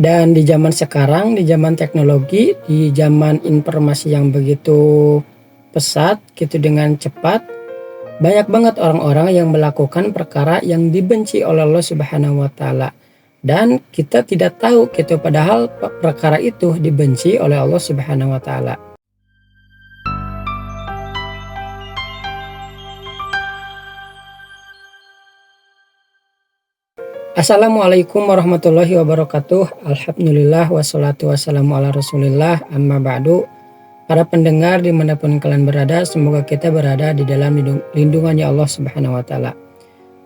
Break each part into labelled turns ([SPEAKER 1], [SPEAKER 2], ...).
[SPEAKER 1] Dan di zaman sekarang, di zaman teknologi, di zaman informasi yang begitu pesat gitu dengan cepat, banyak banget orang-orang yang melakukan perkara yang dibenci oleh Allah Subhanahu wa taala. Dan kita tidak tahu gitu, padahal perkara itu dibenci oleh Allah Subhanahu wa taala. Assalamualaikum warahmatullahi wabarakatuh. Alhamdulillah wassalatu wassalamu ala rasulillah, amma ba'du. Para pendengar dimanapun kalian berada, semoga kita berada di dalam lindungannya Allah Subhanahu wa taala.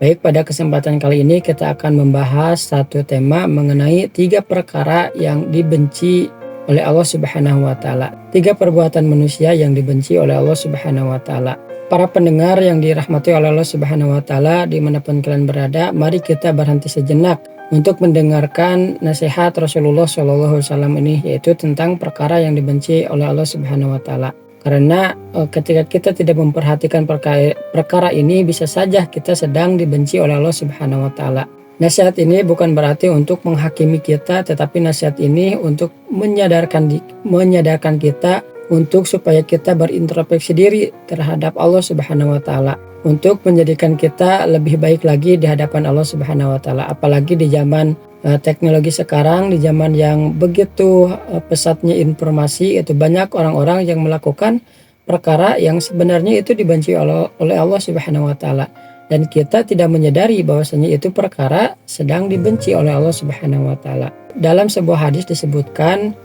[SPEAKER 1] Baik, pada kesempatan kali ini kita akan membahas satu tema mengenai 3 perkara yang dibenci oleh Allah Subhanahu wa taala. 3 perbuatan manusia yang dibenci oleh Allah Subhanahu wa taala. Para pendengar yang dirahmati oleh Allah Subhanahu wa taala dimanapun kalian berada, mari kita berhenti sejenak untuk mendengarkan nasihat Rasulullah SAW ini, yaitu tentang perkara yang dibenci oleh Allah Subhanahu wa taala. Karena ketika kita tidak memperhatikan perkara ini, bisa saja kita sedang dibenci oleh Allah Subhanahu wa taala. Nasihat ini bukan berarti untuk menghakimi kita, tetapi nasihat ini untuk menyadarkan kita untuk supaya kita berintrospeksi diri terhadap Allah Subhanahu wa taala, untuk menjadikan kita lebih baik lagi di hadapan Allah Subhanahu wa taala. Apalagi di zaman teknologi sekarang, di zaman yang begitu pesatnya informasi, itu banyak orang-orang yang melakukan perkara yang sebenarnya itu dibenci oleh Allah Subhanahu wa taala, dan kita tidak menyadari bahwasanya itu perkara sedang dibenci oleh Allah Subhanahu wa taala. Dalam sebuah hadis disebutkan,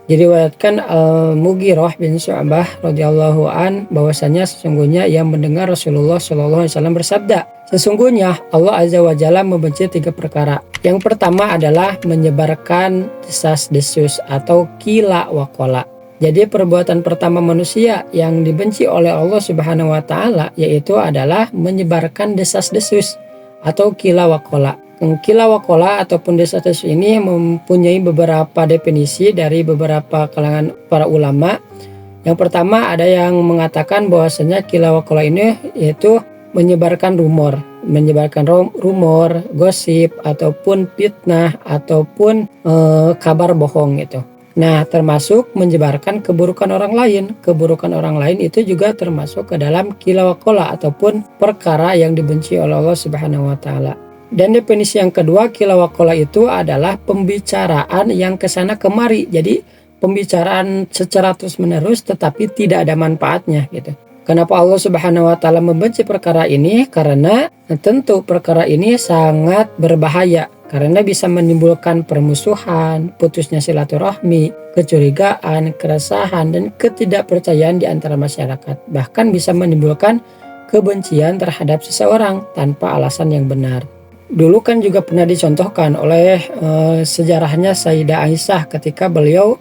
[SPEAKER 1] diriwayatkan Al-Mughirah bin Syu'bah radhiyallahu an, bahwasanya sesungguhnya ia mendengar Rasulullah SAW bersabda, sesungguhnya Allah Azza wa Jalla membenci 3 perkara. Yang pertama adalah menyebarkan desas-desus atau qila wa qala. Jadi perbuatan pertama manusia yang dibenci oleh Allah Subhanahu wa taala yaitu adalah menyebarkan desas-desus atau qila wa qala. Qila wa qala ataupun desas-desus ini mempunyai beberapa definisi dari beberapa kalangan para ulama. Yang pertama, ada yang mengatakan bahwasanya qila wa qala ini yaitu menyebarkan rumor, gosip ataupun fitnah ataupun kabar bohong gitu. Nah, termasuk menyebarkan keburukan orang lain. Keburukan orang lain itu juga termasuk ke dalam qila wa qala ataupun perkara yang dibenci oleh Allah Subhanahu wa taala. Dan definisi yang kedua, qila wa qala itu adalah pembicaraan yang kesana kemari. Jadi pembicaraan secara terus menerus tetapi tidak ada manfaatnya gitu. Kenapa Allah Subhanahu wa taala membenci perkara ini? Karena tentu perkara ini sangat berbahaya, karena bisa menimbulkan permusuhan, putusnya silaturahmi, kecurigaan, keresahan, dan ketidakpercayaan di antara masyarakat. Bahkan bisa menimbulkan kebencian terhadap seseorang tanpa alasan yang benar. Dulu kan juga pernah dicontohkan oleh sejarahnya Sayyidah Aisyah ketika beliau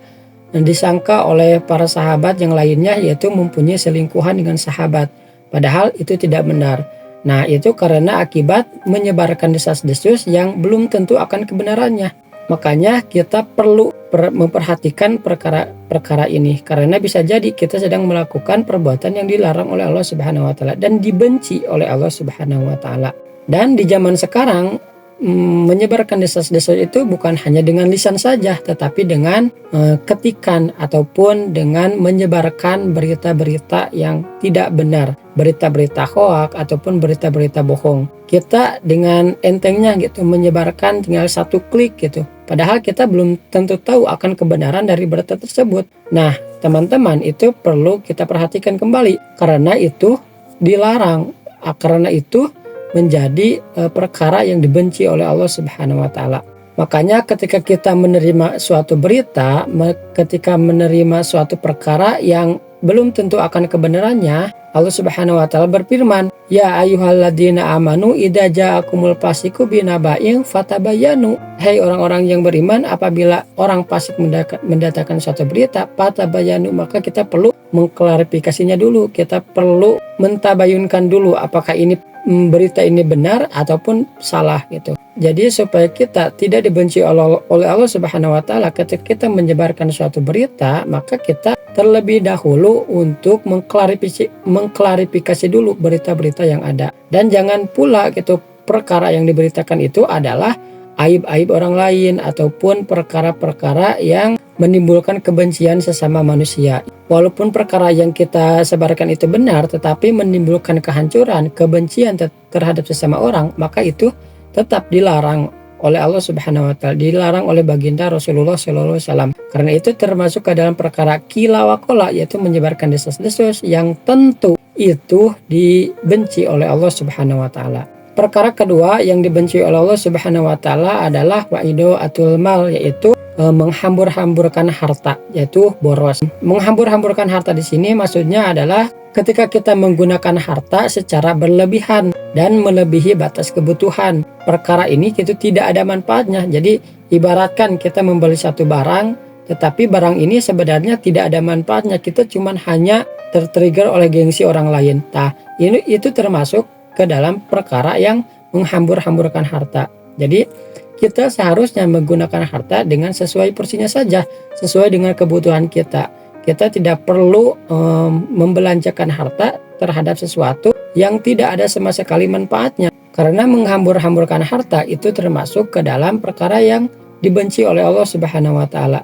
[SPEAKER 1] disangka oleh para sahabat yang lainnya yaitu mempunyai selingkuhan dengan sahabat. Padahal itu tidak benar. Nah, itu karena akibat menyebarkan desas-desus yang belum tentu akan kebenarannya. Makanya kita perlu memperhatikan perkara ini, karena bisa jadi kita sedang melakukan perbuatan yang dilarang oleh Allah Subhanahu wa taala dan dibenci oleh Allah Subhanahu wa taala. Dan di zaman sekarang menyebarkan desas-desus itu bukan hanya dengan lisan saja, tetapi dengan ketikan ataupun dengan menyebarkan berita-berita yang tidak benar, berita-berita hoak ataupun berita-berita bohong. Kita dengan entengnya gitu menyebarkan tinggal 1 klik gitu, padahal kita belum tentu tahu akan kebenaran dari berita tersebut. Nah, teman-teman, itu perlu kita perhatikan kembali, karena itu dilarang, karena itu menjadi perkara yang dibenci oleh Allah Subhanahu wa taala. Makanya ketika kita menerima suatu berita, ketika menerima suatu perkara yang belum tentu akan kebenarannya, Allah Subhanahu wa taala berfirman, "Ya ayyuhalladzina amanu idza ja'akumul fasiqu binaba'in fatabayyanu." Hai orang-orang yang beriman, apabila orang fasik mendatangkan suatu berita, fatabayyanu, maka kita perlu mengklarifikasinya dulu. Kita perlu mentabayunkan dulu apakah ini berita ini benar ataupun salah gitu. Jadi supaya kita tidak dibenci oleh Allah Subhanahu wa taala ketika kita menyebarkan suatu berita, maka kita terlebih dahulu untuk mengklarifikasi dulu berita-berita yang ada. Dan jangan pula gitu perkara yang diberitakan itu adalah aib-aib orang lain ataupun perkara-perkara yang menimbulkan kebencian sesama manusia. Walaupun perkara yang kita sebarkan itu benar, tetapi menimbulkan kehancuran, kebencian terhadap sesama orang, maka itu tetap dilarang oleh Allah Subhanahu wa taala, dilarang oleh baginda Rasulullah sallallahu alaihi wasallam. Karena itu termasuk ke dalam perkara kila wa kola, yaitu menyebarkan desas-desus yang tentu itu dibenci oleh Allah Subhanahu wa taala. Perkara kedua yang dibenci oleh Allah Subhanahu wa taala adalah wa'ido atul mal, yaitu menghambur-hamburkan harta, yaitu boros. Menghambur-hamburkan harta di sini maksudnya adalah ketika kita menggunakan harta secara berlebihan dan melebihi batas kebutuhan. Perkara ini itu tidak ada manfaatnya. Jadi ibaratkan kita membeli satu barang, tetapi barang ini sebenarnya tidak ada manfaatnya. Kita cuma hanya tertrigger oleh gengsi orang lain. Nah, itu termasuk ke dalam perkara yang menghambur-hamburkan harta. Jadi kita seharusnya menggunakan harta dengan sesuai porsinya saja, sesuai dengan kebutuhan kita. Kita tidak perlu membelanjakan harta terhadap sesuatu yang tidak ada sama sekali manfaatnya. Karena menghambur-hamburkan harta itu termasuk ke dalam perkara yang dibenci oleh Allah Subhanahu wa taala.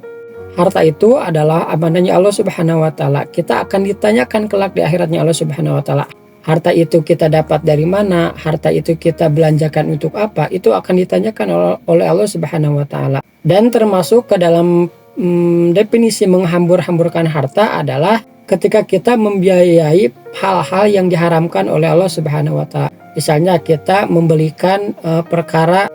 [SPEAKER 1] Harta itu adalah amanahnya Allah Subhanahu wa taala. Kita akan ditanyakan kelak di akhiratnya Allah Subhanahu wa taala. Harta itu kita dapat dari mana, harta itu kita belanjakan untuk apa, itu akan ditanyakan oleh Allah Subhanahu wa taala. Dan termasuk ke dalam definisi menghambur-hamburkan harta adalah ketika kita membiayai hal-hal yang diharamkan oleh Allah Subhanahu wa taala. Misalnya kita membelikan perkara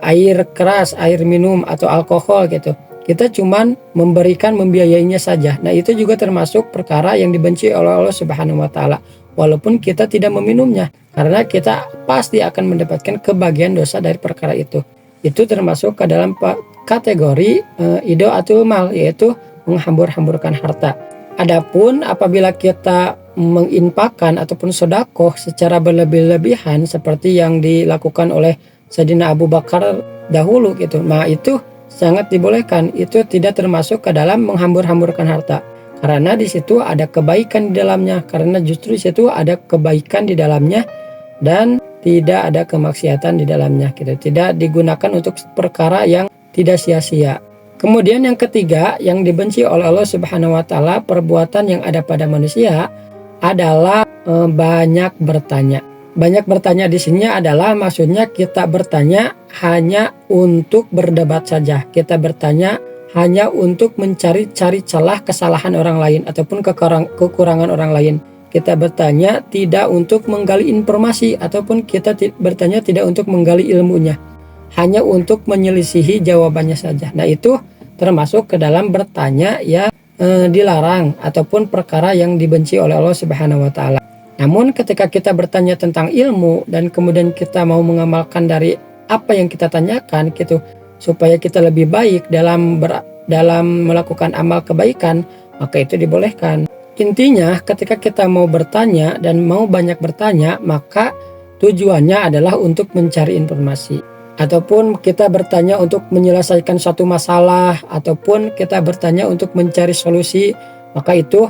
[SPEAKER 1] air keras, air minum atau alkohol gitu. Kita cuman membiayainya saja. Nah, itu juga termasuk perkara yang dibenci oleh Allah Subhanahu wa taala. Walaupun kita tidak meminumnya, karena kita pasti akan mendapatkan kebagian dosa dari perkara itu. Itu termasuk ke dalam kategori idaatul mal, yaitu menghambur-hamburkan harta. Adapun apabila kita menginfakkan ataupun sedekah secara berlebih-lebihan seperti yang dilakukan oleh Sayyidina Abu Bakar dahulu gitu, nah itu sangat dibolehkan. Itu tidak termasuk ke dalam menghambur-hamburkan harta. Karena di situ ada kebaikan di dalamnya, karena justru di situ ada kebaikan di dalamnya dan tidak ada kemaksiatan di dalamnya gitu. Tidak digunakan untuk perkara yang tidak sia-sia. Kemudian yang ketiga yang dibenci oleh Allah Subhanahu wa taala, perbuatan yang ada pada manusia adalah banyak bertanya. Banyak bertanya di sini adalah maksudnya kita bertanya hanya untuk berdebat saja. Kita bertanya hanya untuk mencari-cari celah kesalahan orang lain ataupun kekurangan orang lain. Kita bertanya tidak untuk menggali informasi ataupun kita bertanya tidak untuk menggali ilmunya. Hanya untuk menyelisihi jawabannya saja. Nah, itu termasuk ke dalam bertanya yang dilarang ataupun perkara yang dibenci oleh Allah Subhanahu wa taala. Namun ketika kita bertanya tentang ilmu dan kemudian kita mau mengamalkan dari apa yang kita tanyakan gitu, supaya kita lebih baik dalam melakukan amal kebaikan, maka itu dibolehkan. Intinya ketika kita mau bertanya dan mau banyak bertanya, maka tujuannya adalah untuk mencari informasi. Ataupun kita bertanya untuk menyelesaikan suatu masalah, ataupun kita bertanya untuk mencari solusi, maka itu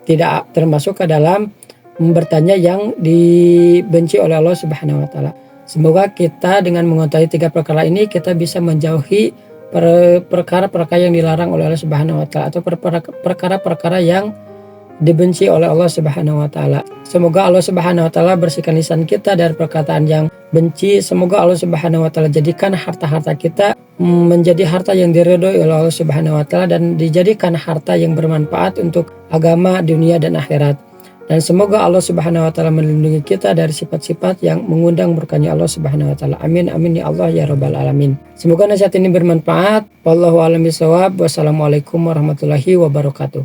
[SPEAKER 1] tidak termasuk ke dalam bertanya yang dibenci oleh Allah Subhanahu wa taala. Semoga kita dengan mengetahui 3 perkara ini kita bisa menjauhi perkara-perkara yang dilarang oleh Allah Subhanahu wa taala atau perkara-perkara yang dibenci oleh Allah Subhanahu wa taala. Semoga Allah Subhanahu wa taala bersihkan lisan kita dari perkataan yang benci. Semoga Allah Subhanahu wa taala jadikan harta-harta kita menjadi harta yang diridhoi oleh Allah Subhanahu wa taala dan dijadikan harta yang bermanfaat untuk agama, dunia dan akhirat. Dan semoga Allah Subhanahu wa taala melindungi kita dari sifat-sifat yang mengundang murkanya Allah Subhanahu wa taala. Amin amin ya Allah ya rabbal alamin. Semoga nasihat ini bermanfaat. Wallahu a'lam bishawab. Wassalamualaikum warahmatullahi wabarakatuh.